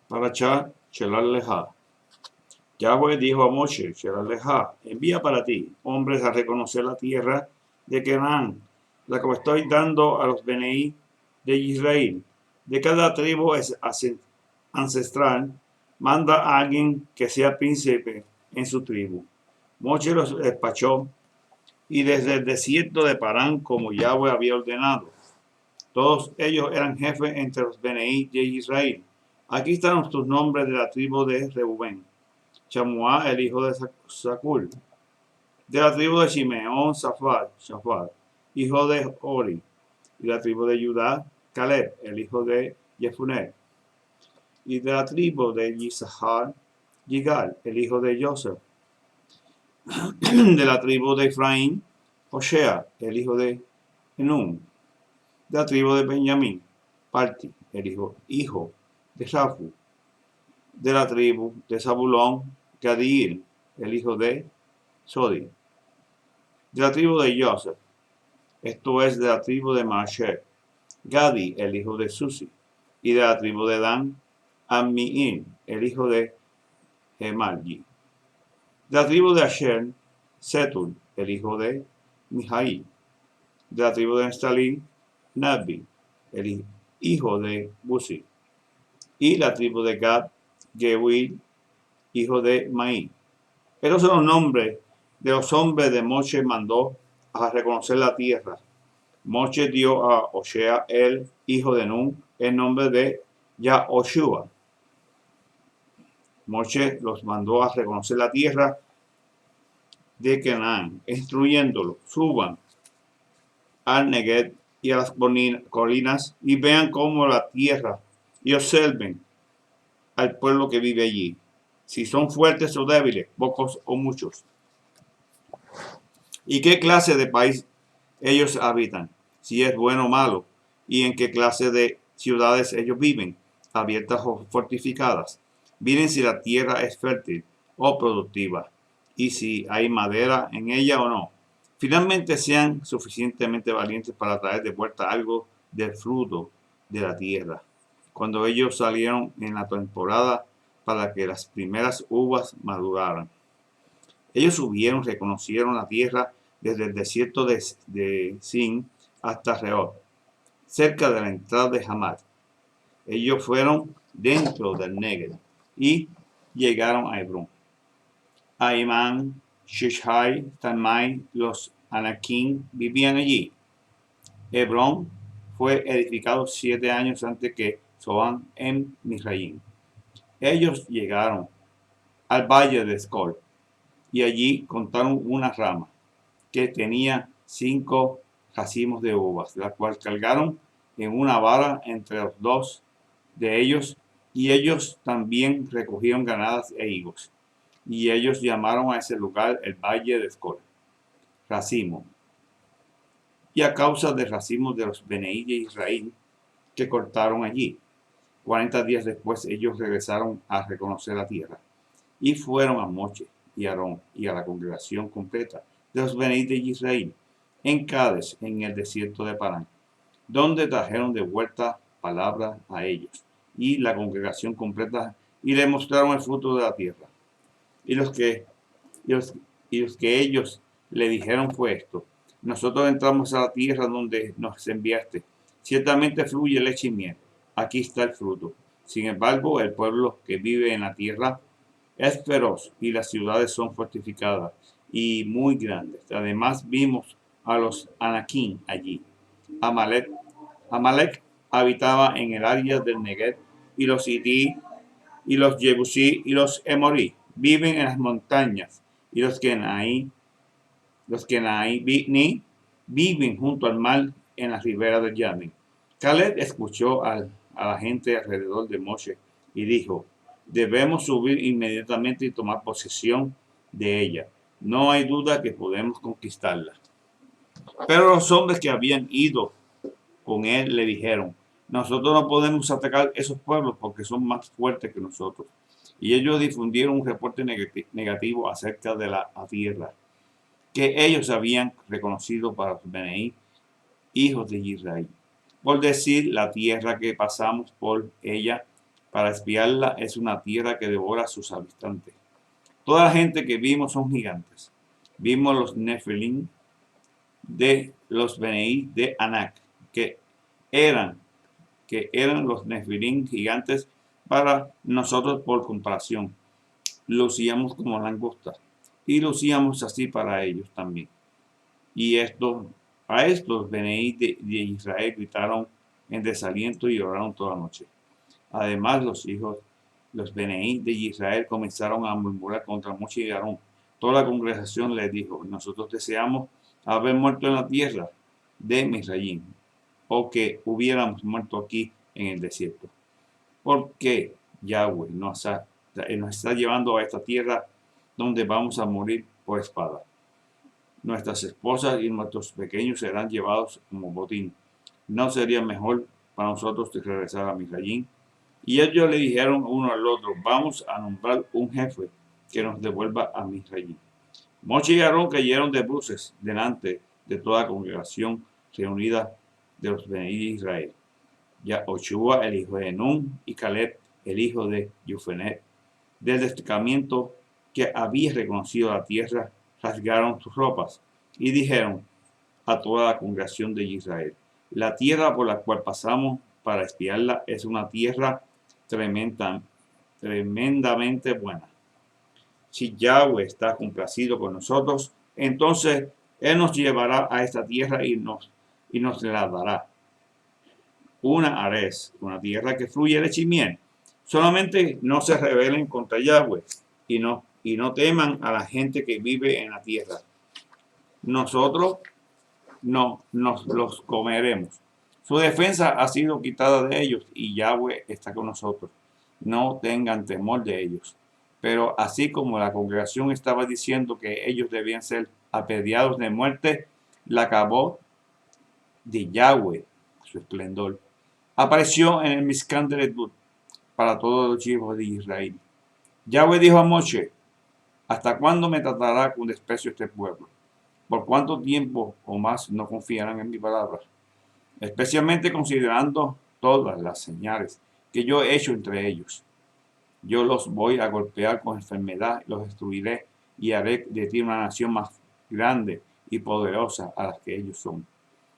Parashá Shelalejá. Yahweh dijo a Moshe, Shelalejá, envía para ti hombres a reconocer la tierra de Canaán, la que estoy dando a los Beneí de Israel. De cada tribu ancestral, manda a alguien que sea príncipe en su tribu. Moshe los despachó y desde el desierto de Parán, como Yahweh había ordenado. Todos ellos eran jefes entre los Beneí de Israel. Aquí están tus nombres de la tribu de Reubén. Chamuá, el hijo de Zacur. De la tribu de Shimeón, Shafat, hijo de Ori. Y de la tribu de Judá, Caleb, el hijo de Jefuné. Y de la tribu de Yisahar, Yigal, el hijo de Joseph. De la tribu de Efraín, Hoshea, el hijo de Enún. De la tribu de Benjamín, Parti, el hijo de Rafu. De la tribu de Zabulón, Gadiel, el hijo de Sodi. De la tribu de Joseph, esto es de la tribu de Masher, Gadi, el hijo de Susi. Y de la tribu de Dan, Ammiín, el hijo de Gemalli. De la tribu de Asher, Setul, el hijo de Mijaí. De la tribu de Nestalí, Nabi, el hijo de Buzi. Y la tribu de Gad, Gewil, hijo de Maí. Estos son los nombres de los hombres de Moshe mandó a reconocer la tierra. Moshe dio a Osea, el hijo de Nun, el nombre de Yahoshua. Moshe los mandó a reconocer la tierra de Canaán, instruyéndolos, suban al Negev y a las colinas y vean cómo la tierra y observen al pueblo que vive allí, si son fuertes o débiles, pocos o muchos, y qué clase de país ellos habitan, si es bueno o malo, y en qué clase de ciudades ellos viven, abiertas o fortificadas. Miren si la tierra es fértil o productiva, y si hay madera en ella o no. Finalmente sean suficientemente valientes para traer de vuelta algo del fruto de la tierra. Cuando ellos salieron en la temporada para que las primeras uvas maduraran. Ellos subieron, reconocieron la tierra desde el desierto de Sin hasta Rehob, cerca de la entrada de Hamat. Ellos fueron dentro del Negev y llegaron a Hebrón. Aimán, Shishai, Talmai, los Anakim vivían allí. Hebrón fue edificado 7 años antes que Zoán en Misraim. Ellos llegaron al valle de Escol y allí contaron una rama que tenía 5 racimos de uvas, la cual cargaron en una vara entre los dos de ellos, y ellos también recogieron granadas e higos. Y ellos llamaron a ese lugar el Valle de Escol, racimo. Y a causa del racimo de los Beneí de Israel que cortaron allí, 40 días después ellos regresaron a reconocer la tierra. Y fueron a Moshe y a Aarón y a la congregación completa de los Beneí de Israel en Cades, en el desierto de Parán, donde trajeron de vuelta palabra a ellos y la congregación completa, y le mostraron el fruto de la tierra. Y los que ellos le dijeron fue esto: nosotros entramos a la tierra donde nos enviaste. Ciertamente fluye leche y miel. Aquí está el fruto. Sin embargo, el pueblo que vive en la tierra es feroz y las ciudades son fortificadas y muy grandes. Además, vimos a los Anakim allí. Amalek habitaba en el área del Negev, y los Ití, y los Jebusí, y los Emorí viven en las montañas, y los Kenaí viven junto al mar en la ribera del Yarden. Caleb escuchó a la gente alrededor de Moshe y dijo: debemos subir inmediatamente y tomar posesión de ella. No hay duda que podemos conquistarla. Pero los hombres que habían ido con él le dijeron: nosotros no podemos atacar esos pueblos porque son más fuertes que nosotros. Y ellos difundieron un reporte negativo acerca de la tierra que ellos habían reconocido para los Beneí, hijos de Israel. Por decir, la tierra que pasamos por ella para espiarla es una tierra que devora a sus habitantes. Toda la gente que vimos son gigantes. Vimos los Nefilim de los Beneí de Anac, que eran, que eran los Nefilim gigantes para nosotros por comparación. Lucíamos como langostas y lucíamos así para ellos también. Y a estos Beneí de Israel gritaron en desaliento y lloraron toda la noche. Además, los Beneí de Israel comenzaron a murmurar contra Moche y Aarón. Toda la congregación les dijo: nosotros deseamos haber muerto en la tierra de Misraim, o que hubiéramos muerto aquí en el desierto. Porque Yahweh nos está llevando a esta tierra donde vamos a morir por espada. Nuestras esposas y nuestros pequeños serán llevados como botín. ¿No sería mejor para nosotros regresar a Misraim? Y ellos le dijeron uno al otro: vamos a nombrar un jefe que nos devuelva a Misraim. Moche y Aarón cayeron de bruces delante de toda la congregación reunida de los Beneí de Israel. Ya Oshua, el hijo de Nun, y Caleb, el hijo de Yufenet, del destacamento que había reconocido la tierra, rasgaron sus ropas y dijeron a toda la congregación de Israel: la tierra por la cual pasamos para espiarla es una tierra tremendamente buena. Si Yahweh está complacido con nosotros, entonces Él nos llevará a esta tierra y nos la dará. Una Ares, una tierra que fluye leche y miel. Solamente no se rebelen contra Yahweh y no teman a la gente que vive en la tierra. Nosotros no nos los comeremos. Su defensa ha sido quitada de ellos y Yahweh está con nosotros. No tengan temor de ellos. Pero así como la congregación estaba diciendo que ellos debían ser apedreados de muerte, la Cabot de Yahweh, su esplendor, apareció en el Mizcán de Edut para todos los hijos de Israel. Yahweh dijo a Moshe: ¿hasta cuándo me tratará con desprecio este pueblo? ¿Por cuánto tiempo o más no confiarán en mi palabra? Especialmente considerando todas las señales que yo he hecho entre ellos. Yo los voy a golpear con enfermedad, los destruiré y haré de ti una nación más grande y poderosa a las que ellos son.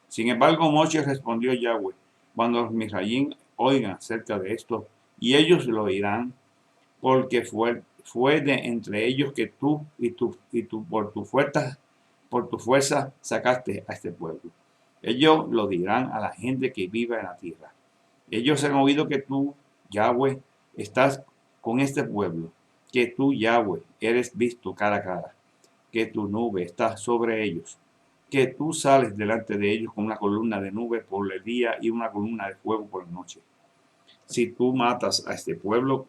Sin embargo, Moshe respondió: Yahweh, cuando los Misraim oigan acerca de esto, y ellos lo oirán, porque fue de entre ellos que tú por tu fuerza sacaste a este pueblo. Ellos lo dirán a la gente que vive en la tierra. Ellos han oído que tú, Yahweh, estás con este pueblo, que tú, Yahweh, eres visto cara a cara, que tu nube está sobre ellos, que tú sales delante de ellos con una columna de nube por el día y una columna de fuego por la noche. Si tú matas a este pueblo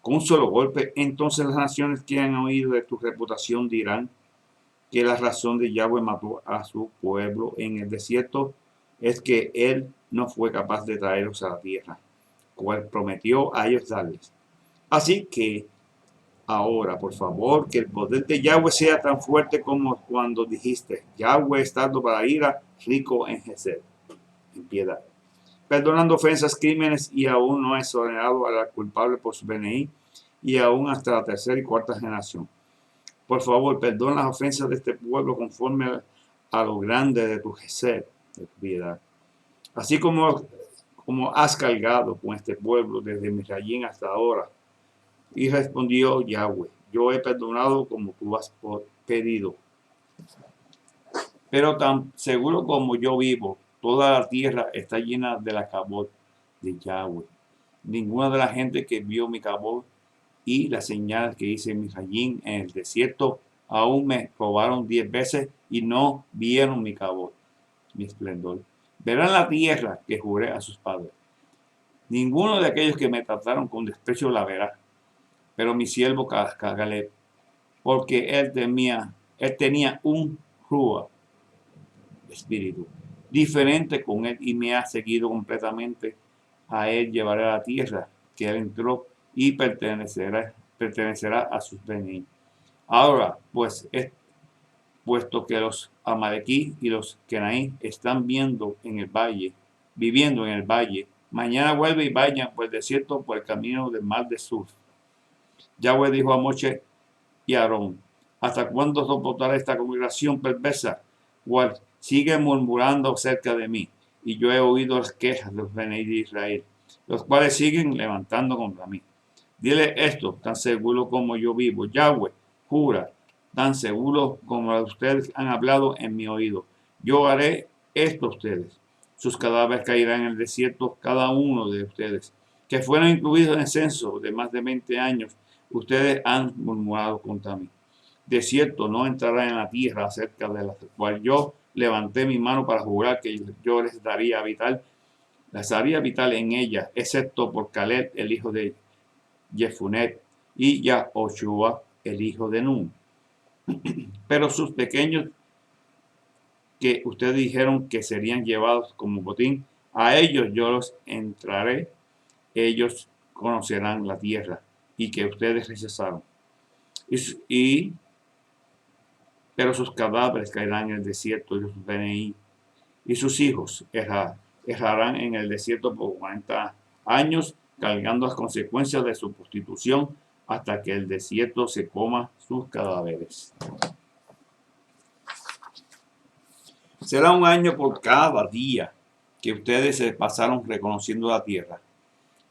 con un solo golpe, entonces las naciones que han oído de tu reputación dirán que la razón de Yahweh mató a su pueblo en el desierto es que él no fue capaz de traerlos a la tierra, cual prometió a ellos darles. Así que ahora, por favor, que el poder de Yahweh sea tan fuerte como cuando dijiste: Yahweh, estando para ira, rico en Gesed, en piedad, perdonando ofensas, crímenes, y aún no es ordenado a la culpable por su BNI, y aún hasta la tercera y cuarta generación. Por favor, perdona las ofensas de este pueblo conforme a lo grande de tu Gesed, de tu piedad. Así como has cargado con este pueblo desde Misraim hasta ahora. Y respondió Yahweh: yo he perdonado como tú has pedido. Pero tan seguro como yo vivo, toda la tierra está llena de la Cabot de Yahweh. Ninguna de la gente que vio mi Cabot y la señal que hice en Misraim en el desierto aún me probaron 10 veces y no vieron mi Cabot, mi esplendor. Verán la tierra que juré a sus padres. Ninguno de aquellos que me trataron con desprecio la verá. Pero mi siervo Caleb, porque él tenía un Rúa, espíritu, diferente con él, y me ha seguido completamente. A él llevaré a la tierra que él entró y pertenecerá a sus Benín. Ahora, pues, puesto que los Amalequí y los Kenaí están viviendo en el valle, Mañana vuelve y vayan por el desierto por el camino del mar de Sur. Yahweh dijo a Moche y a Aarón: ¿hasta cuándo soportará esta congregación perversa, cual sigue murmurando cerca de mí? Y yo he oído las quejas de los Bnei de Israel, los cuales siguen levantando contra mí. Dile esto, tan seguro como yo vivo. Yahweh jura, tan seguro como ustedes han hablado en mi oído. Yo haré esto a ustedes. Sus cadáveres caerán en el desierto, cada uno de ustedes, que fueron incluidos en el censo de más de 20 años. Ustedes han murmurado contra mí. De cierto, no entrarán en la tierra acerca de la cual yo levanté mi mano para jurar que yo les daría habitar, las haría habitar en ella, excepto por Caleb, el hijo de Jefunet, y Yahoshua, el hijo de Nun. Pero sus pequeños que ustedes dijeron que serían llevados como botín, a ellos yo los entraré, ellos conocerán la tierra y que ustedes rechazaron. Pero sus cadáveres caerán en el desierto y los Bnei y sus hijos errarán en el desierto por 40 años, cargando las consecuencias de su prostitución hasta que el desierto se coma sus cadáveres. Será un año por cada día que ustedes se pasaron reconociendo la tierra,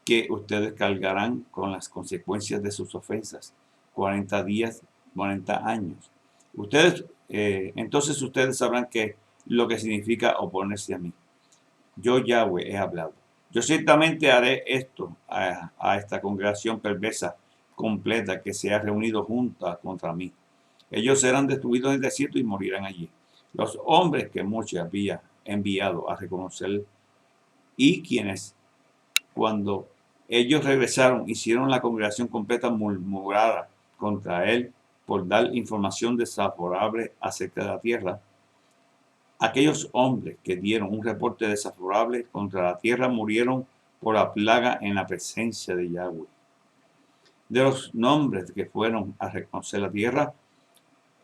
que ustedes cargarán con las consecuencias de sus ofensas. 40 días, 40 años. Entonces ustedes sabrán lo que significa oponerse a mí. Yo, Yahweh, he hablado. Yo ciertamente haré esto a esta congregación perversa completa que se ha reunido junta contra mí. Ellos serán destruidos en el desierto y morirán allí. Los hombres que Moche había enviado a reconocer y quienes, cuando ellos regresaron, hicieron la congregación completa murmurada contra él por dar información desfavorable acerca de la tierra. Aquellos hombres que dieron un reporte desfavorable contra la tierra murieron por la plaga en la presencia de Yahweh. De los nombres que fueron a reconocer la tierra,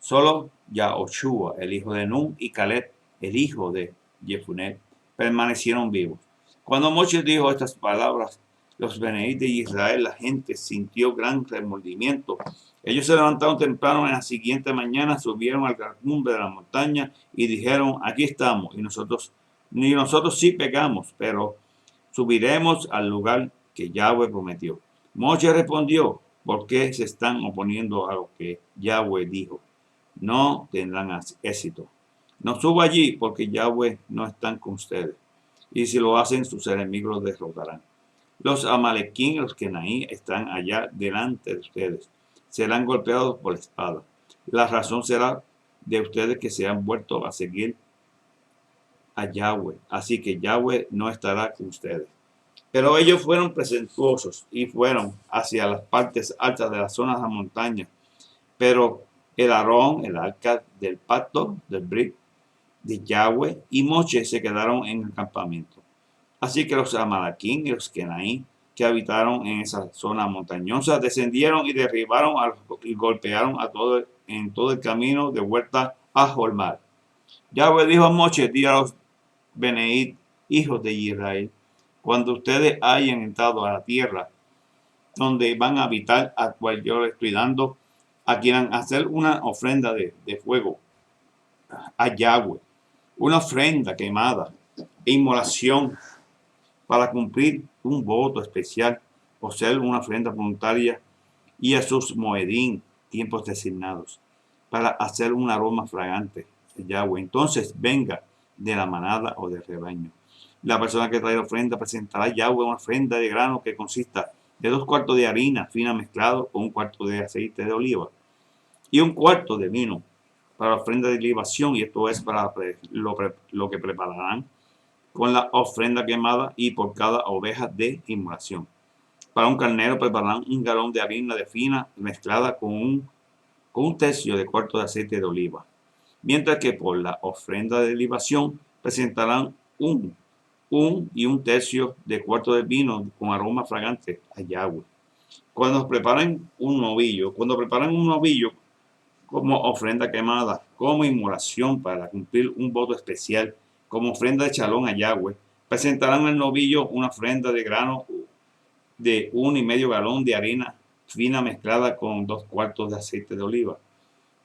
solo Yahoshua, el hijo de Nun, y Caleb, el hijo de Jefunet, permanecieron vivos. Cuando Moche dijo estas palabras, los Bnei de Israel, la gente sintió gran remordimiento. Ellos se levantaron temprano en la siguiente mañana, subieron al cumbre de la montaña y dijeron: aquí estamos, y nosotros sí pecamos, pero subiremos al lugar que Yahweh prometió. Moche respondió: ¿por qué se están oponiendo a lo que Yahweh dijo? No tendrán éxito. No suba allí, porque Yahweh no está con ustedes. Y si lo hacen, sus enemigos los derrotarán. Los amalequín y los kenaí están allá delante de ustedes. Serán golpeados por la espada. La razón será de ustedes que se han vuelto a seguir a Yahweh. Así que Yahweh no estará con ustedes. Pero ellos fueron presuntuosos y fueron hacia las partes altas de las zonas de la montaña. Pero el Aarón, el arca del pacto, del Brit, de Yahweh y Moche se quedaron en el campamento. Así que los amalequín y los kenaí que habitaron en esa zona montañosa descendieron y derribaron y golpearon en todo el camino de vuelta a Jormar. Yahweh dijo a Moche: di a los Bnei, hijos de Israel, cuando ustedes hayan entrado a la tierra donde van a habitar, a cual yo les estoy dando, a quieran hacer una ofrenda de fuego a Yahweh, una ofrenda quemada e inmolación para cumplir un voto especial o ser una ofrenda voluntaria, y a sus moedín, tiempos designados, para hacer un aroma fragante a Yahweh. Entonces venga de la manada o del rebaño. La persona que trae la ofrenda presentará a Yahweh una ofrenda de grano que consista de 2 cuartos de harina fina mezclado con 1 cuarto de aceite de oliva y 1 cuarto de vino para la ofrenda de libación, y esto es para lo que prepararán con la ofrenda quemada y por cada oveja de inmolación. Para un carnero prepararán 1 galón de harina de fina mezclada con un tercio de cuarto de aceite de oliva. Mientras que por la ofrenda de libación presentarán un y 1 tercio de cuarto de vino con aroma fragante a Yahweh. Cuando preparen un novillo como ofrenda quemada, como inmolación para cumplir un voto especial, como ofrenda de chalón a Yahweh, Presentarán el novillo una ofrenda de grano de 1,5 galón de harina fina mezclada con 2 cuartos de aceite de oliva.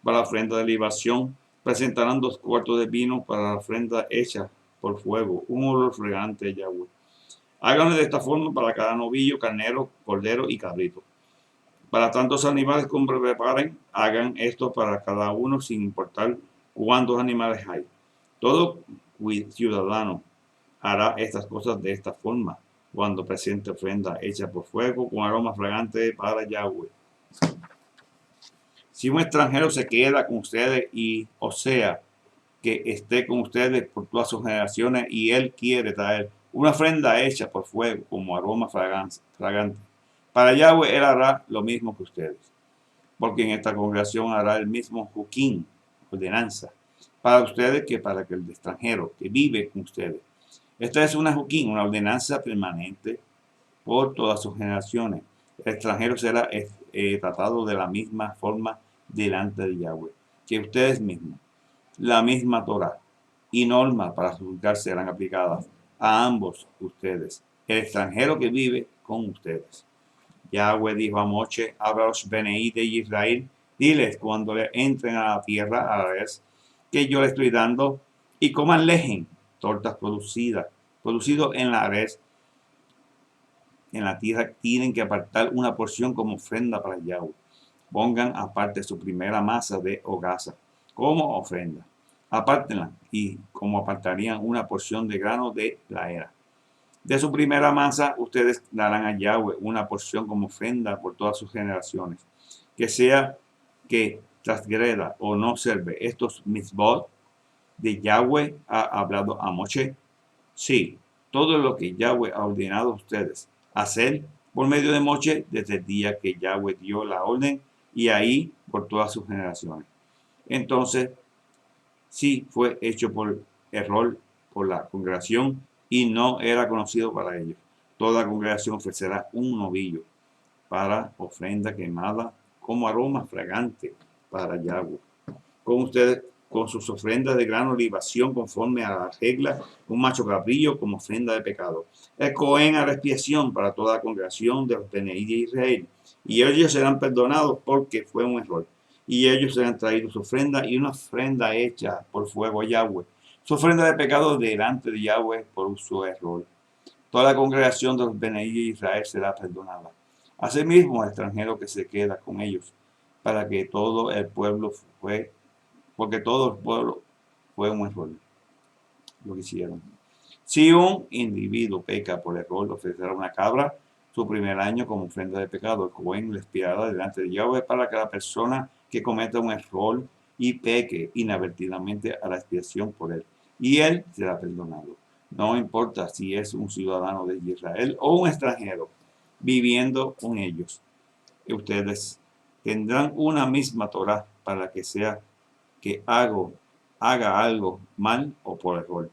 Para la ofrenda de libación, presentarán 2 cuartos de vino para la ofrenda hecha por fuego, un olor fragante a Yahweh. Háganlo de esta forma para cada novillo, carnero, cordero y cabrito. Para tantos animales como preparen, hagan esto para cada uno sin importar cuántos animales hay. Todo ciudadano hará estas cosas de esta forma cuando presente ofrenda hecha por fuego con aroma fragante para Yahweh. Si un extranjero se queda con ustedes o sea, que esté con ustedes por todas sus generaciones y él quiere traer una ofrenda hecha por fuego como aroma fragante, para Yahweh él hará lo mismo que ustedes, porque en esta congregación hará el mismo juquín, ordenanza, para ustedes que para el extranjero que vive con ustedes. Esta es una juquín, una ordenanza permanente por todas sus generaciones. El extranjero será tratado de la misma forma delante de Yahweh que ustedes mismos. La misma Torah y normas para juzgar serán aplicadas a ambos ustedes, el extranjero que vive con ustedes. Yahweh dijo a Moche: habla a los Beneí de Israel, diles cuando le entren a la tierra a la vez que yo le estoy dando, y coman lejen, tortas producido en la res, en la tierra, tienen que apartar una porción como ofrenda para Yahweh. Pongan aparte su primera masa de hogaza como ofrenda. Apártenla y como apartarían una porción de grano de la era. De su primera masa ustedes darán a Yahweh una porción como ofrenda por todas sus generaciones. Que sea que transgreda o no observe estos mitzvot de Yahweh ha hablado a Moche. Sí, todo lo que Yahweh ha ordenado a ustedes hacer por medio de Moche desde el día que Yahweh dio la orden y ahí por todas sus generaciones. Entonces, sí fue hecho por error por la congregación y no era conocido para ellos. Toda congregación ofrecerá un novillo para ofrenda quemada como aroma fragante para Yahweh. Con ustedes, con sus ofrendas de grano, libación conforme a la regla, un macho cabrillo como ofrenda de pecado. El Cohen hará expiación para toda la congregación de los Beneí de Israel, y ellos serán perdonados porque fue un error. Y ellos serán traídos su ofrenda y una ofrenda hecha por fuego a Yahweh. Su ofrenda de pecado delante de Yahweh por su error. Toda la congregación de los Beneí de Israel será perdonada. Asimismo, el extranjero que se queda con ellos, para que todo el pueblo porque todo el pueblo fue un error lo que hicieron. Si un individuo peca por error, ofrecerá una cabra su primer año como ofrenda de pecado. El Cohen le expiará delante de Yahweh para que la persona que cometa un error y peque inadvertidamente a la expiación por él, y él será perdonado. No importa si es un ciudadano de Israel o un extranjero viviendo con ellos. Ustedes tendrán una misma Torah para que sea que haga algo mal o por error.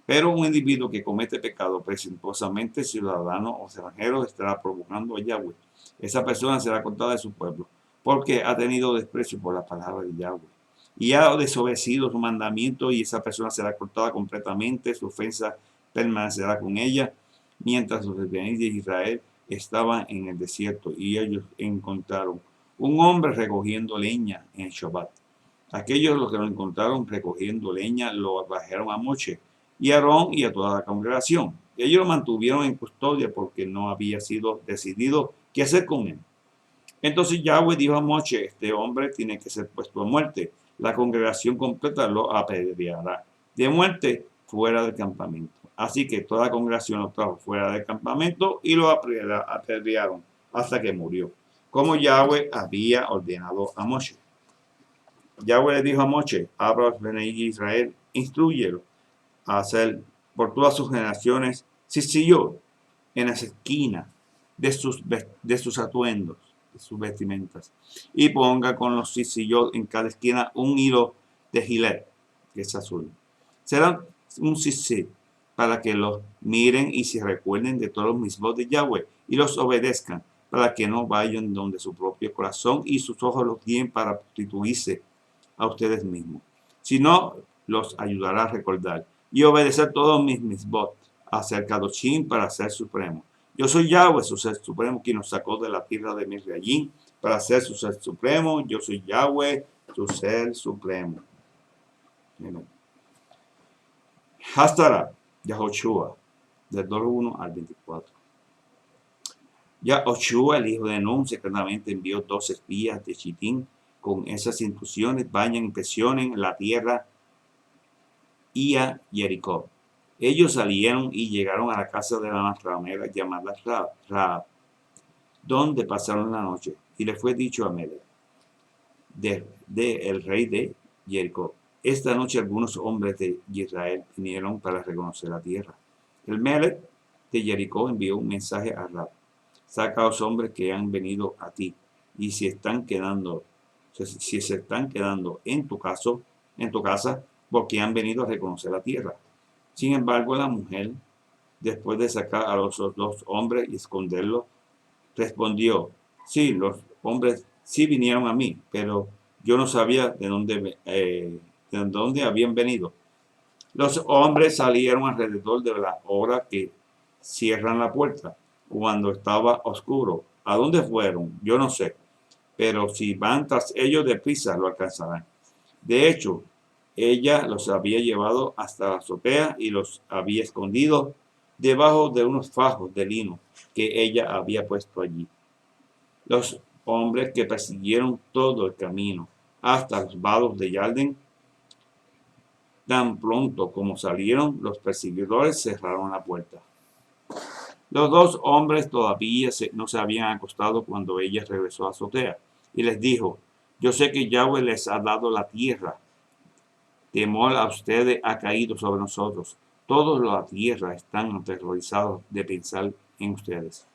Pero un individuo que comete pecado presuntuosamente, ciudadano o extranjero, estará provocando a Yahweh. Esa persona será cortada de su pueblo, porque ha tenido desprecio por la palabra de Yahweh y ha desobedecido su mandamiento, y esa persona será cortada completamente. Su ofensa permanecerá con ella, mientras los de Israel estaban en el desierto y ellos encontraron un hombre recogiendo leña en Shabbat. Aquellos los que lo encontraron recogiendo leña lo trajeron a Moche y a Aarón y a toda la congregación. Ellos lo mantuvieron en custodia porque no había sido decidido qué hacer con él. Entonces Yahweh dijo a Moche: este hombre tiene que ser puesto a muerte. La congregación completa lo apedreará de muerte fuera del campamento. Así que toda la congregación lo trajo fuera del campamento y lo apedrearon hasta que murió, como Yahweh había ordenado a Moche. Yahweh le dijo a Moche: habla a los Beneí de Israel, instrúyelo a hacer por todas sus generaciones yo en las esquinas de sus atuendos, de sus vestimentas, y ponga con los sisillot en cada esquina un hilo de gilet, que es azul. Será un sisit para que los miren y se recuerden de todos los mismos de Yahweh y los obedezcan, para que no vayan donde su propio corazón y sus ojos los tienen para prostituirse a ustedes mismos, sino los ayudará a recordar y obedecer todos mis mitzvot hacia el Kadoshim para ser supremo. Yo soy Yahweh, su ser supremo, quien nos sacó de la tierra de Misraim para ser su ser supremo. Yo soy Yahweh, su ser supremo. Hastara, Yahoshua, del 1 al 24. Yahoshua, el hijo de Nun, secretamente envió 2 espías de Chitín con esas instrucciones: vayan, inspeccionen la tierra y a Jericó. Ellos salieron y llegaron a la casa de la ramera llamada Raab, donde pasaron la noche. Y le fue dicho a Melech, el rey de Jericó: esta noche algunos hombres de Israel vinieron para reconocer la tierra. El Melech de Jericó envió un mensaje a Raab: saca a los hombres que han venido a ti, y si se están quedando en tu casa, porque han venido a reconocer la tierra. Sin embargo, la mujer, después de sacar a los 2 hombres y esconderlos, respondió: sí, los hombres sí vinieron a mí, pero yo no sabía de dónde habían venido. Los hombres salieron alrededor de la hora que cierran la puerta, cuando estaba oscuro. ¿A dónde fueron? Yo no sé, pero si van tras ellos deprisa, lo alcanzarán. De hecho, ella los había llevado hasta la azotea y los había escondido debajo de unos fajos de lino que ella había puesto allí. Los hombres que persiguieron todo el camino hasta los vados de Yarden, tan pronto como salieron, los perseguidores cerraron la puerta. Los 2 hombres todavía no se habían acostado cuando ella regresó a la azotea y les dijo: yo sé que Yahweh les ha dado la tierra. Temor a ustedes ha caído sobre nosotros. Todos la tierra están aterrorizados de pensar en ustedes.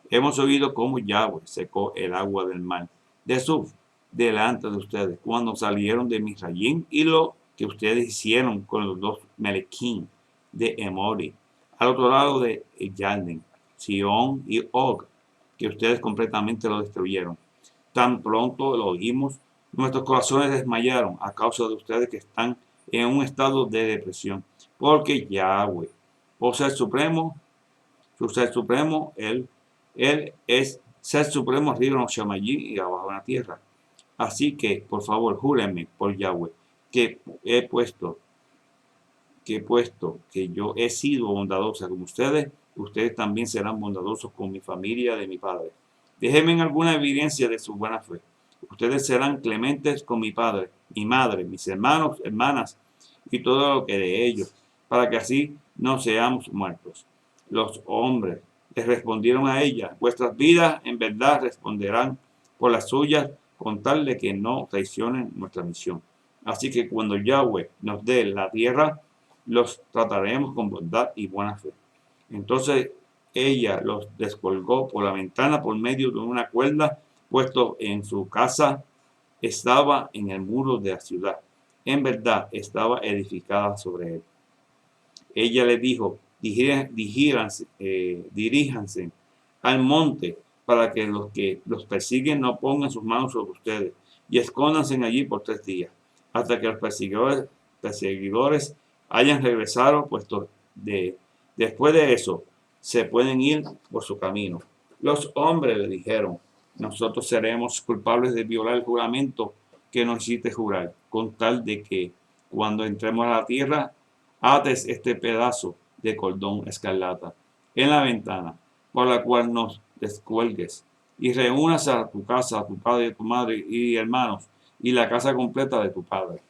Hemos oído cómo Yahweh secó el agua del mar de Suf delante de ustedes cuando salieron de Misraim, y lo que ustedes hicieron con los 2 Melequín de Emori al otro lado de Yarden, Sion y Og, que ustedes completamente lo destruyeron. Tan pronto lo oímos, nuestros corazones desmayaron a causa de ustedes que están en un estado de depresión, porque Yahweh, por ser supremo, su ser supremo, él es ser supremo arriba en los Shamayim y abajo en la tierra. Así que, por favor, júrenme por Yahweh, que puesto que yo he sido bondadosa con ustedes, ustedes también serán bondadosos con mi familia de mi padre. Déjenme alguna evidencia de su buena fe. Ustedes serán clementes con mi padre, mi madre, mis hermanos, hermanas y todo lo que de ellos, para que así no seamos muertos. Los hombres les respondieron a ella: vuestras vidas en verdad responderán por las suyas, con tal de que no traicionen nuestra misión. Así que cuando Yahweh nos dé la tierra, los trataremos con bondad y buena fe. Entonces ella los descolgó por la ventana por medio de una cuerda puesto en su casa. Estaba en el muro de la ciudad. En verdad estaba edificada sobre él. Ella le dijo: diríjanse al monte para que los persiguen no pongan sus manos sobre ustedes, y escóndanse allí por 3 días, hasta que los perseguidores hayan regresado, puesto después de eso se pueden ir por su camino. Los hombres le dijeron: nosotros seremos culpables de violar el juramento que nos hiciste jurar, con tal de que cuando entremos a la tierra ates este pedazo de cordón escarlata en la ventana, por la cual nos descuelgues, y reúnas a tu casa, a tu padre y a tu madre y hermanos, y la casa completa de tu padre.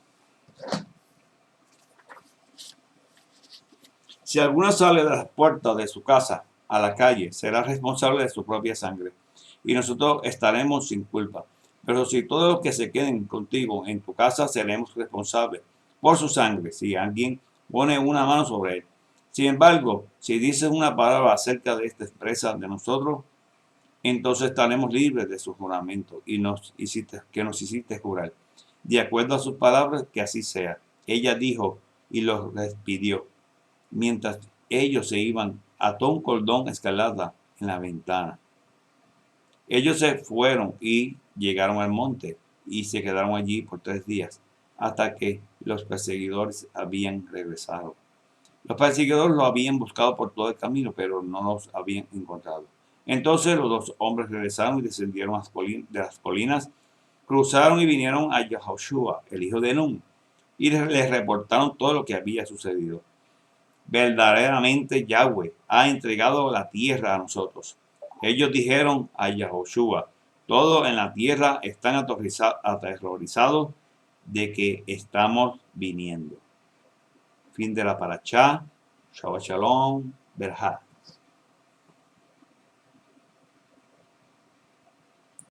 Si alguno sale de las puertas de su casa a la calle, será responsable de su propia sangre, y nosotros estaremos sin culpa. Pero si todos los que se queden contigo en tu casa, seremos responsables por su sangre, si alguien pone una mano sobre él. Sin embargo, si dices una palabra acerca de esta empresa de nosotros, entonces estaremos libres de su juramento que nos hiciste jurar. De acuerdo a sus palabras, que así sea. Ella dijo y los despidió. Mientras ellos se iban, ató un cordón escarlata en la ventana. Ellos se fueron y llegaron al monte y se quedaron allí por 3 días, hasta que los perseguidores habían regresado. Los perseguidores lo habían buscado por todo el camino, pero no los habían encontrado. Entonces los dos hombres regresaron y descendieron de las colinas, cruzaron y vinieron a Yahoshua, el hijo de Nun, y les reportaron todo lo que había sucedido. Verdaderamente Yahweh ha entregado la tierra a nosotros. Ellos dijeron a Yahoshua, todos en la tierra están aterrorizados de que estamos viniendo. Fin de la parachá. Shabbat Shalom. Berjá.